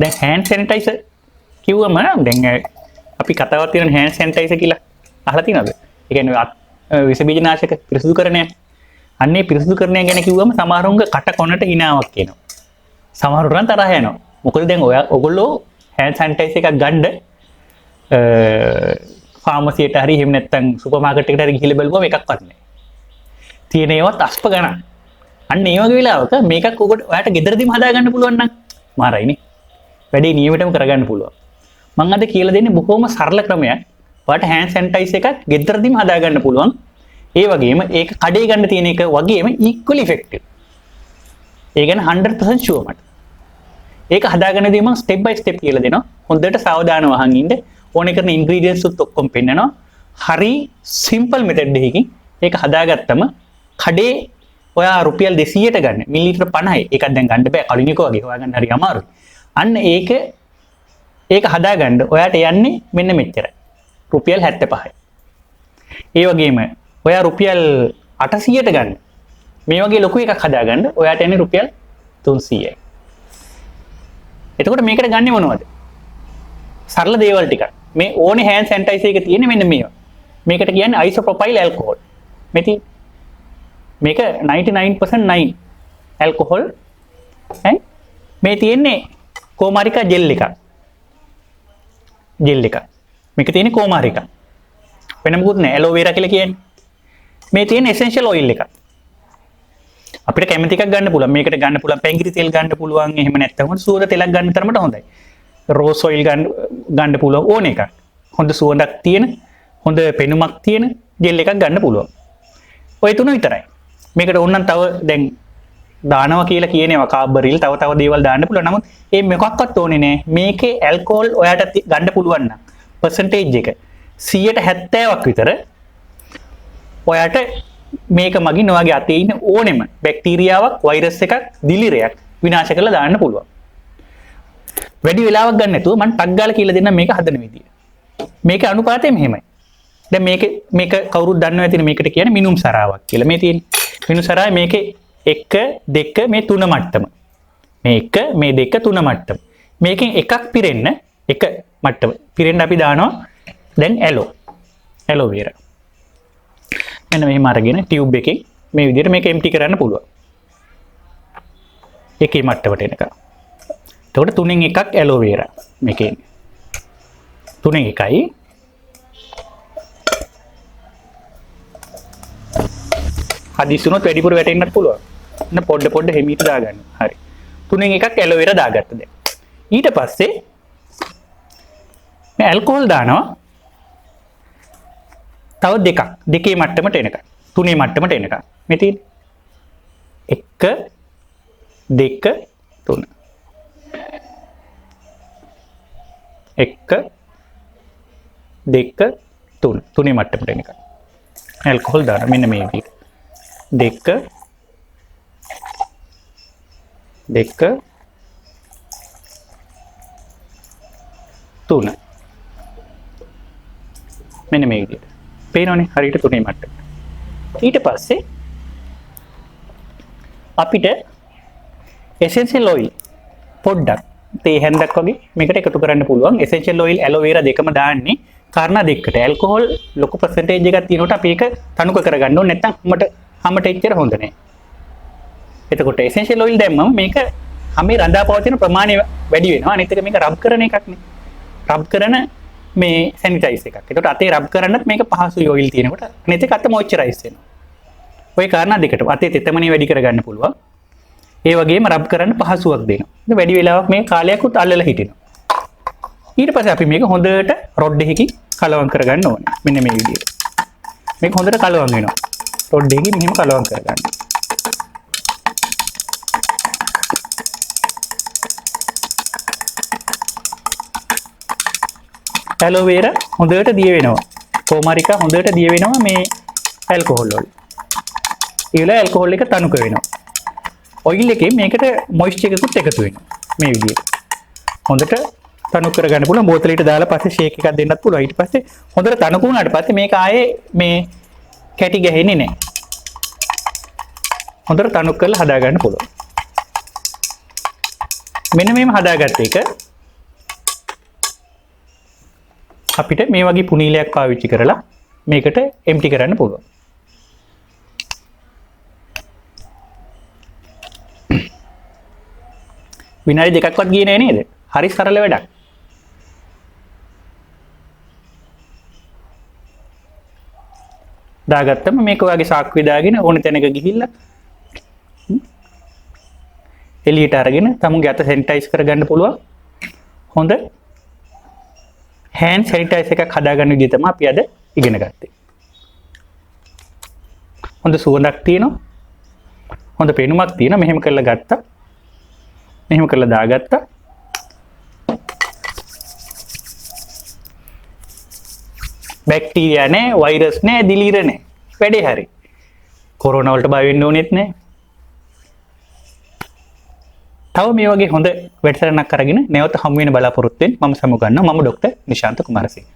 දැන් hand sanitizer කිව්වම දැන් අපි කතාවක් තියෙන hand sanitizer කියලා අහලා තියෙනවද? ඒ කියන්නේ විස බීජනාශක පිරිසුදුකරණය. අන්නේ පිරිසුදුකරණය ගැන කිව්වම සමහරුන්ගේ කට කොනට හිනාවක් එනවා. සමහරුන් තරහ යනවා. මොකද දැන් ඔයගොල්ලෝ hand sanitizer එකක් ගන්න ෆාමසියට හරි එහෙම නැත්නම් සුපර් මාකට් එකට හරි ගිහිල්ලා බලුවම එකක්වත් නැහැ. තියෙන ඒවත් අස්ප ගණන්. අන්න ඒ වගේ වෙලාවක මේකක් ඔයාලට ගෙදරදීම හදා ගන්න පුළුවන් නම් මාරයිනේ. වැඩේ නියමිතව කරගන්න පුළුවන්. මම අද කියලා දෙන්නේ බොහොම සරල ක්‍රමයක්. ඔයාලට hand sanitizer එකක් ගෙදරදීම හදා ගන්න පුළුවන්. ඒ වගේම ඒක කඩේ ගන්න තියෙන එක වගේම equally effective. ඒ ගැන 100% sure මට. ඒක හදාගන්නදී මම step by step කියලා දෙනවා. හොඳට සාවධානව අහන් ඉන්න. ඕනේ කරන ingredients උත් ඔක්කොම පෙන්නනවා. හරි simple method එකකින් ඒක හදාගත්තම කඩේ ඔයා රුපියල් 200ට ගන්න මිලිලිටර් 50යි. ඒකක් දැන් ගන්න බෑ කලින් එක වගේ. හොයාගන්න හරි අමාරුයි. අන්න ඒක හදාගන්න ඔයාට යන්නේ මෙන්න මෙච්චරයි. රුපියල් 75යි. ඒ වගේම ඔයා රුපියල් 800ට ගන්න මේ වගේ ලොකු එකක් හදාගන්න ඔයාට යන්නේ රුපියල් 300යි. එතකොට මේකට ගන්නේ මොනවද? සරල දේවල් ටිකක්. මේ ඕනේ hand sanitizer එක තියෙන්නේ මෙන්න මේවා. මේකට කියන්නේ isopropyl alcohol. මේක 99% 9 alcohol. මේ තියෙන්නේ කොමාරිකා ජෙල් එකක්. මේක තියෙන්නේ කොමාරිකා. වෙන මොකුත් නැහැ. ඇලෝ වේරා කියලා කියන්නේ. මේ තියෙන essential oil එක. අපිට කැමති එකක් ගන්න පුළුවන්. මේකට ගන්න පුළුවන් පැංගිරි තෙල් ගන්න පුළුවන්. එහෙම නැත්නම් සුවඳ තෙලක් ගන්න තරමට හොඳයි. රෝස් ඔයිල් ගන්න පුළුවන් ඕන එකක්. හොඳ සුවඳක් තියෙන, හොඳ පෙනුමක් තියෙන ජෙල් එකක් ගන්න පුළුවන්. ඔය තුන විතරයි. මේකට ඕනනම් තව දැන් දානවා කියලා කියනවා කාබරිල් තව දේවල් දාන්න පුළුවන්. නමුත් මේ මොකක්වත් ඕනේ නැහැ. මේකේ ඇල්කොහොල් ඔයාට ගන්න පුළුවන් නම් percentage එක 70%ක් විතර ඔයාට මේක මගින් ඔයාගේ අතේ ඉන්න ඕනෙම බැක්ටීරියාවක්, වෛරස් එකක්, දිලිරයක් විනාශ කරලා දාන්න පුළුවන්. වැඩි වෙලාවක් ගන්න නැතුව මම ටක් ගාලා කියලා දෙන්නම් මේක හදන විදිය. මේකේ අනුපාතය මෙහෙමයි. දැන් මේක කවුරුත් දන්නවා ඇතිනේ මේකට කියන්නේ මිනුම් සරාවක් කියලා. මේ තියෙන්නේ මිනුම් සරාවේ මේකේ 1 2 මේ 3 මට්ටම. මේ 1 මේ 2 3 මට්ටම. මේකෙන් එකක් පිරෙන්න එක මට්ටම. පිරෙන්න අපි දානවා දැන් ඇලෝ වේරා. මෙන්න මෙහෙම අරගෙන ටියුබ් එකෙන් මේ විදිහට මේක එම්ටි කරන්න පුළුවන්. එකේ මට්ටමට එනකම්. එතකොට 3න් එකක් ඇලෝ වේරා මේකේ. 3න් එකයි හදිස්සුනොත් වැඩිපුර වැටෙන්නත් පුළුවන්. එන්න පොඩ හිමීට දාගන්න. හරි. 3න් එකක් ඇලෝ වේරා දාගත්ත දැන්. ඊට පස්සේ මේ ඇල්කොහොල් දානවා. තව දෙකේ මට්ටමට එනකම්. 3 මට්ටමට එනකම්. මේ තියෙන්නේ 1 2 3. 1 2 3. 3 මට්ටමට එනකම්. ඇල්කොහොල් දානවා මෙන්න මේ විදිහට. 2 3. මෙන්න මේ විදිහට. පේනවනේ හරියට 3 මට්ටම. ඊට පස්සේ අපිට essential oil පොඩ්ඩක් තේ හැන්දක් වගේ මේකට එකතු කරන්න පුළුවන්. essential oil aloe vera දෙකම දාන්නේ කාරණා දෙකකට. alcohol ලොකු percentage එකක් තියෙනකොට අපි ඒක තනුක කරගන්න ඕනේ නැත්නම් හැමට එච්චර හොඳ නැහැ. එතකොට essential oil දැම්මම මේක හැමේ රඳා පවතින ප්‍රමාණය වැඩි වෙනවා. අනිත් එක මේක රබ් කරන එකක් නේ. රබ් කරන මේ සැනිටයිස් එකක්. ඒකට අතේ රබ් කරන්නත් මේක පහසුයි ඔයිල් තියෙනකොට. අනිත් එක අත මොයිස්චරයිස් වෙනවා. ওই කාරණා දෙකට අතේ තෙතමනේ වැඩි කරගන්න පුළුවන්. ඒ වගේම රබ් කරන්න පහසුවක් දෙනවා. ඒක වැඩි වෙලාවක් මේ කාලයක් උත් අල්ලලා හිටිනවා. ඊට පස්සේ අපි මේක හොඳට රොඩ් එකකින් කලවම් කරගන්න ඕනේ. මෙන්න මේ විදිහට. මේක හොඳට කලවම් වෙනවා. රොඩ් එකකින් මෙහෙම කලවම් කරගන්න. ඇලෝ වේරා හොඳට දිය වෙනවා. කොමාරිකා හොඳට දිය වෙනවා මේ ඇල්කොහොල් වල. ඊළඟ ඇල්කොහොල් එක තනුක වෙනවා. ඔයිල් එකේ මේකට මොයිස්චර් එකකුත් එකතු වෙනවා. මේ විදිහට. හොඳට තනුක කරගන්න පුළුවන්. බෝතලෙට දාලා පස්සේ ෂේක් එකක් දෙන්නත් පුළුවන්. ඊට පස්සේ හොඳට තනුක වුණාට පස්සේ මේක ආයේ මේ කැටි ගහන්නේ නැහැ. හොඳට තනුක කරලා හදා ගන්න පුළුවන්. මෙන්න මේම හදාගත්ත එක අපිට මේ වගේ පුනීලයක් පාවිච්චි කරලා මේකට එම්ටි කරන්න පුළුවන්. විනාඩි 2ක්වත් ගියේ නෑ නේද? හරි සරල වැඩක්. දාගත්තම මේක ඔයාගේ සාක්කුවේ දාගෙන ඕන තැනක ගිහිල්ලා එළියට අරගෙන තමුන්ගේ අත සැනිටයිස් කරගන්න පුළුවන්. හොඳ hand sanitizer එකක් හදාගන්න විදිහ තමයි අපි අද ඉගෙන ගත්තේ. හොඳ සුවඳක් තියෙනවා. හොඳ පෙනුමක් තියෙනවා. මෙහෙම කරලා ගත්තා. මෙහෙම කරලා දාගත්තා. බැක්ටීරියා නැහැ, වෛරස් නැහැ, දිලීර නැහැ. වැඩේ හරි. කොරෝනා වලට බය වෙන්න ඕනෙත් නැහැ. තව මේ වගේ හොඳ වැඩසටහනක් අරගෙන නැවත හමු වෙන බලාපොරොත්තු වෙන්න මම සමු ගන්නවා. මම ඩොක්ටර් නිශාන්ත කුමාරසිංහ.